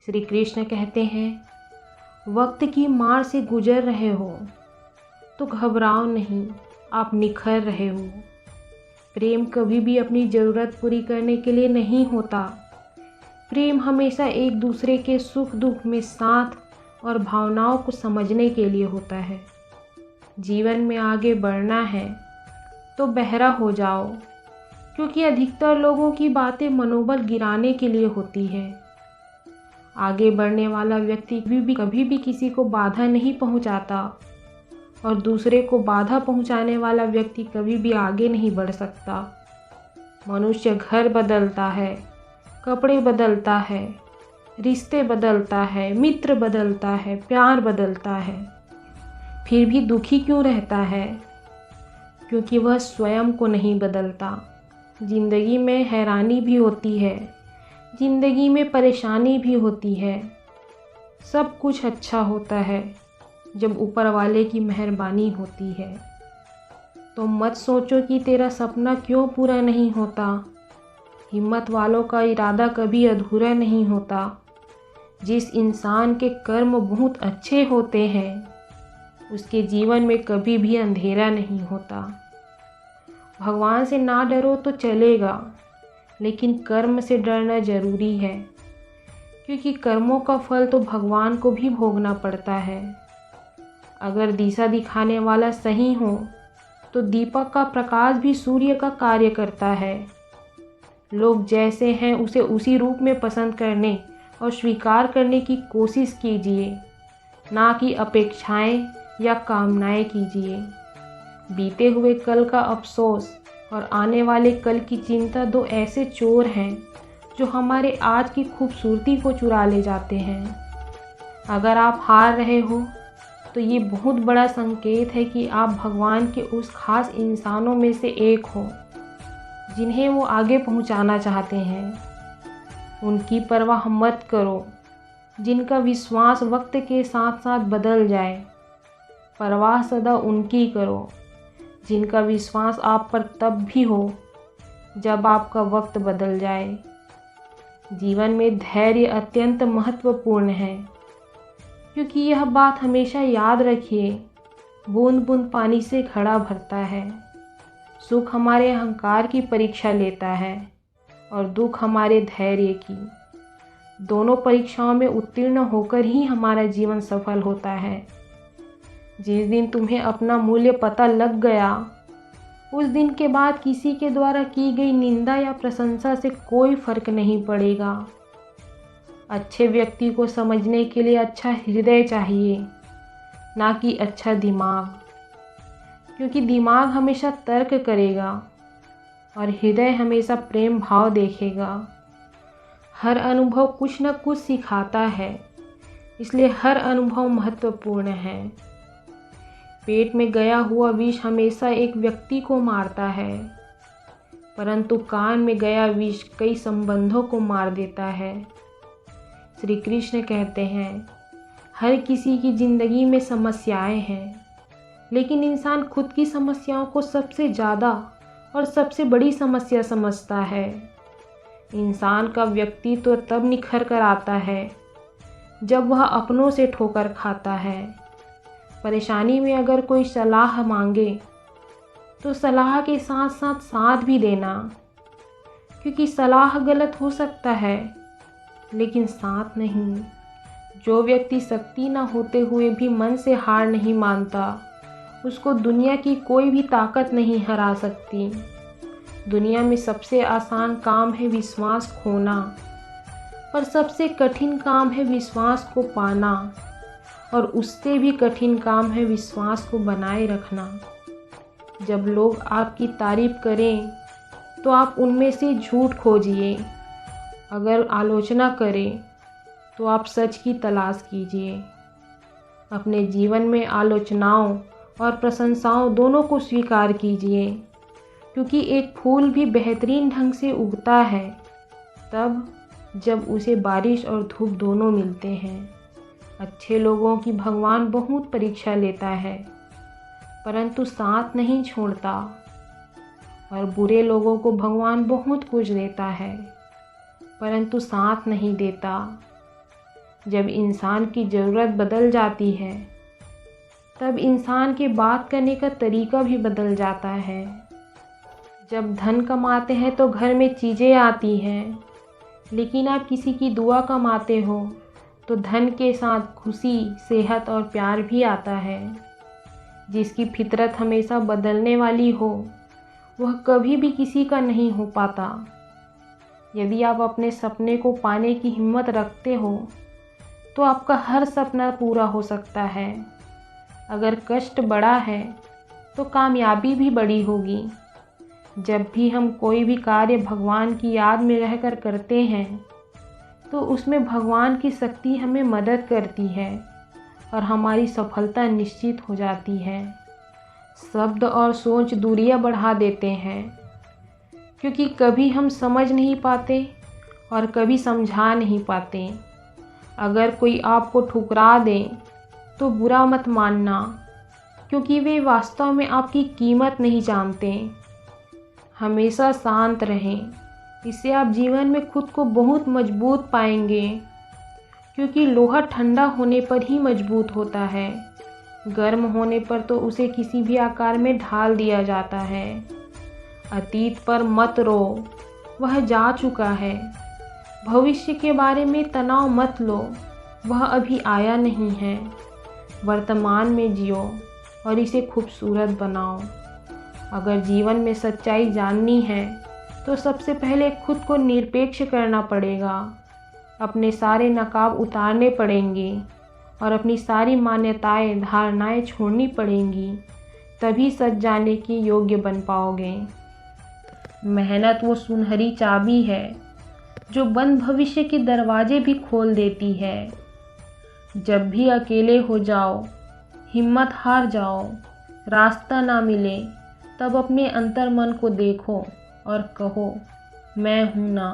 श्री कृष्ण कहते हैं, वक्त की मार से गुजर रहे हो तो घबराओ नहीं, आप निखर रहे हो। प्रेम कभी भी अपनी ज़रूरत पूरी करने के लिए नहीं होता। प्रेम हमेशा एक दूसरे के सुख दुख में साथ और भावनाओं को समझने के लिए होता है। जीवन में आगे बढ़ना है तो बहरा हो जाओ, क्योंकि अधिकतर लोगों की बातें मनोबल गिराने के लिए होती है। आगे बढ़ने वाला व्यक्ति कभी भी किसी को बाधा नहीं पहुंचाता और दूसरे को बाधा पहुंचाने वाला व्यक्ति कभी भी आगे नहीं बढ़ सकता। मनुष्य घर बदलता है, कपड़े बदलता है, रिश्ते बदलता है, मित्र बदलता है, प्यार बदलता है, फिर भी दुखी क्यों रहता है? क्योंकि वह स्वयं को नहीं बदलता। जिंदगी में हैरानी भी होती है, जिंदगी में परेशानी भी होती है। सब कुछ अच्छा होता है जब ऊपर वाले की मेहरबानी होती है। तो मत सोचो कि तेरा सपना क्यों पूरा नहीं होता। हिम्मत वालों का इरादा कभी अधूरा नहीं होता। जिस इंसान के कर्म बहुत अच्छे होते हैं उसके जीवन में कभी भी अंधेरा नहीं होता। भगवान से ना डरो तो चलेगा, लेकिन कर्म से डरना ज़रूरी है, क्योंकि कर्मों का फल तो भगवान को भी भोगना पड़ता है। अगर दिशा दिखाने वाला सही हो तो दीपक का प्रकाश भी सूर्य का कार्य करता है। लोग जैसे हैं उसे उसी रूप में पसंद करने और स्वीकार करने की कोशिश कीजिए, ना कि अपेक्षाएं या कामनाएं कीजिए। बीते हुए कल का अफसोस और आने वाले कल की चिंता दो ऐसे चोर हैं जो हमारे आज की खूबसूरती को चुरा ले जाते हैं। अगर आप हार रहे हो तो ये बहुत बड़ा संकेत है कि आप भगवान के उस खास इंसानों में से एक हो जिन्हें वो आगे पहुंचाना चाहते हैं। उनकी परवाह मत करो जिनका विश्वास वक्त के साथ साथ बदल जाए। परवाह सदा उनकी करो जिनका विश्वास आप पर तब भी हो जब आपका वक्त बदल जाए। जीवन में धैर्य अत्यंत महत्वपूर्ण है, क्योंकि यह बात हमेशा याद रखिए, बूंद बूंद पानी से घड़ा भरता है। सुख हमारे अहंकार की परीक्षा लेता है और दुख हमारे धैर्य की। दोनों परीक्षाओं में उत्तीर्ण होकर ही हमारा जीवन सफल होता है। जिस दिन तुम्हें अपना मूल्य पता लग गया, उस दिन के बाद किसी के द्वारा की गई निंदा या प्रशंसा से कोई फर्क नहीं पड़ेगा। अच्छे व्यक्ति को समझने के लिए अच्छा हृदय चाहिए, ना कि अच्छा दिमाग, क्योंकि दिमाग हमेशा तर्क करेगा और हृदय हमेशा प्रेम भाव देखेगा। हर अनुभव कुछ न कुछ सिखाता है, इसलिए हर अनुभव महत्वपूर्ण है। पेट में गया हुआ विष हमेशा एक व्यक्ति को मारता है, परंतु कान में गया विष कई संबंधों को मार देता है। श्री कृष्ण कहते हैं, हर किसी की ज़िंदगी में समस्याएं हैं, लेकिन इंसान खुद की समस्याओं को सबसे ज़्यादा और सबसे बड़ी समस्या समझता है। इंसान का व्यक्तित्व तब निखर कर आता है जब वह अपनों से ठोकर खाता है। परेशानी में अगर कोई सलाह मांगे तो सलाह के साथ साथ साथ भी देना, क्योंकि सलाह गलत हो सकता है लेकिन साथ नहीं। जो व्यक्ति शक्ति न होते हुए भी मन से हार नहीं मानता, उसको दुनिया की कोई भी ताकत नहीं हरा सकती। दुनिया में सबसे आसान काम है विश्वास खोना, पर सबसे कठिन काम है विश्वास को पाना, और उससे भी कठिन काम है विश्वास को बनाए रखना। जब लोग आपकी तारीफ करें तो आप उनमें से झूठ खोजिए। अगर आलोचना करें तो आप सच की तलाश कीजिए। अपने जीवन में आलोचनाओं और प्रशंसाओं दोनों को स्वीकार कीजिए, क्योंकि एक फूल भी बेहतरीन ढंग से उगता है तब जब उसे बारिश और धूप दोनों मिलते हैं। अच्छे लोगों की भगवान बहुत परीक्षा लेता है, परंतु साथ नहीं छोड़ता, और बुरे लोगों को भगवान बहुत कुछ देता है, परंतु साथ नहीं देता। जब इंसान की ज़रूरत बदल जाती है तब इंसान के बात करने का तरीका भी बदल जाता है। जब धन कमाते हैं तो घर में चीज़ें आती हैं, लेकिन आप किसी की दुआ कमाते हो तो धन के साथ खुशी, सेहत और प्यार भी आता है। जिसकी फितरत हमेशा बदलने वाली हो वह कभी भी किसी का नहीं हो पाता। यदि आप अपने सपने को पाने की हिम्मत रखते हो तो आपका हर सपना पूरा हो सकता है। अगर कष्ट बड़ा है तो कामयाबी भी बड़ी होगी। जब भी हम कोई भी कार्य भगवान की याद में रहकर करते हैं तो उसमें भगवान की शक्ति हमें मदद करती है और हमारी सफलता निश्चित हो जाती है। शब्द और सोच दूरियां बढ़ा देते हैं, क्योंकि कभी हम समझ नहीं पाते और कभी समझा नहीं पाते। अगर कोई आपको ठुकरा दे तो बुरा मत मानना, क्योंकि वे वास्तव में आपकी कीमत नहीं जानते। हमेशा शांत रहें, इससे आप जीवन में खुद को बहुत मजबूत पाएंगे, क्योंकि लोहा ठंडा होने पर ही मजबूत होता है। गर्म होने पर तो उसे किसी भी आकार में ढाल दिया जाता है। अतीत पर मत रो, वह जा चुका है। भविष्य के बारे में तनाव मत लो, वह अभी आया नहीं है। वर्तमान में जियो और इसे खूबसूरत बनाओ। अगर जीवन में सच्चाई जाननी है तो सबसे पहले खुद को निरपेक्ष करना पड़ेगा। अपने सारे नकाब उतारने पड़ेंगे और अपनी सारी मान्यताएं, धारणाएं छोड़नी पड़ेंगी, तभी सच जाने के योग्य बन पाओगे। मेहनत वो सुनहरी चाबी है जो बंद भविष्य के दरवाजे भी खोल देती है। जब भी अकेले हो जाओ, हिम्मत हार जाओ, रास्ता ना मिले, तब अपने अंतर मन को देखो और कहो, मैं हूँ ना।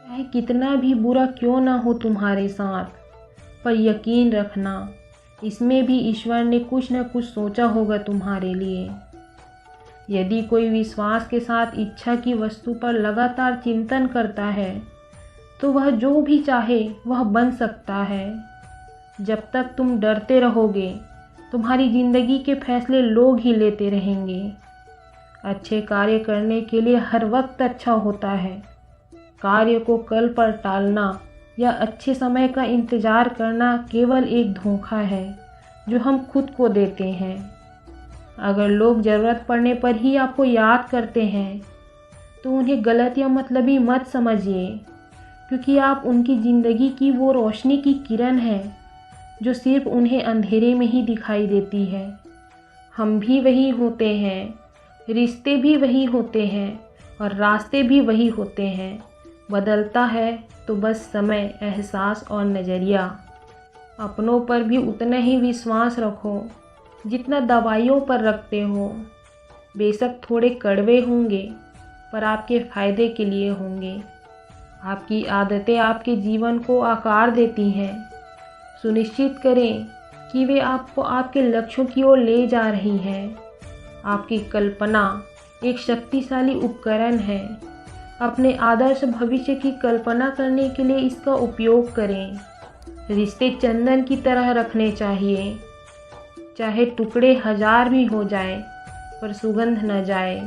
चाहे कितना भी बुरा क्यों ना हो तुम्हारे साथ, पर यकीन रखना, इसमें भी ईश्वर ने कुछ न कुछ सोचा होगा तुम्हारे लिए। यदि कोई विश्वास के साथ इच्छा की वस्तु पर लगातार चिंतन करता है तो वह जो भी चाहे वह बन सकता है। जब तक तुम डरते रहोगे, तुम्हारी ज़िंदगी के फैसले लोग ही लेते रहेंगे। अच्छे कार्य करने के लिए हर वक्त अच्छा होता है। कार्य को कल पर टालना या अच्छे समय का इंतज़ार करना केवल एक धोखा है जो हम खुद को देते हैं। अगर लोग ज़रूरत पड़ने पर ही आपको याद करते हैं तो उन्हें गलत या मतलबी मत समझिए, क्योंकि आप उनकी ज़िंदगी की वो रोशनी की किरण है जो सिर्फ उन्हें अंधेरे में ही दिखाई देती है। हम भी वही होते हैं, रिश्ते भी वही होते हैं और रास्ते भी वही होते हैं। बदलता है तो बस समय, एहसास और नज़रिया। अपनों पर भी उतना ही विश्वास रखो जितना दवाइयों पर रखते हो। बेशक थोड़े कड़वे होंगे, पर आपके फ़ायदे के लिए होंगे। आपकी आदतें आपके जीवन को आकार देती हैं। सुनिश्चित करें कि वे आपको आपके लक्ष्यों की ओर ले जा रही हैं। आपकी कल्पना एक शक्तिशाली उपकरण है। अपने आदर्श भविष्य की कल्पना करने के लिए इसका उपयोग करें। रिश्ते चंदन की तरह रखने चाहिए, चाहे टुकड़े 1000 भी हो जाएं, पर सुगंध न जाए।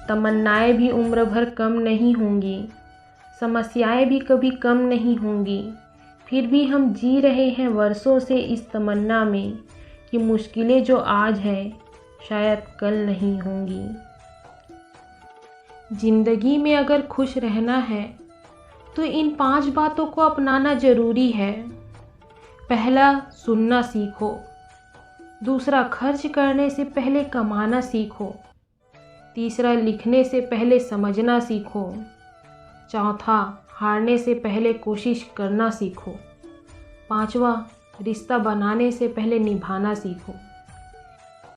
तमन्नाएं भी उम्र भर कम नहीं होंगी, समस्याएं भी कभी कम नहीं होंगी। फिर भी हम जी रहे हैं वर्षों से इस तमन्ना में कि मुश्किलें जो आज हैं शायद कल नहीं होंगी। ज़िंदगी में अगर खुश रहना है तो इन 5 बातों को अपनाना ज़रूरी है। पहला, सुनना सीखो। दूसरा, खर्च करने से पहले कमाना सीखो। तीसरा, लिखने से पहले समझना सीखो। चौथा, हारने से पहले कोशिश करना सीखो। पांचवा, रिश्ता बनाने से पहले निभाना सीखो।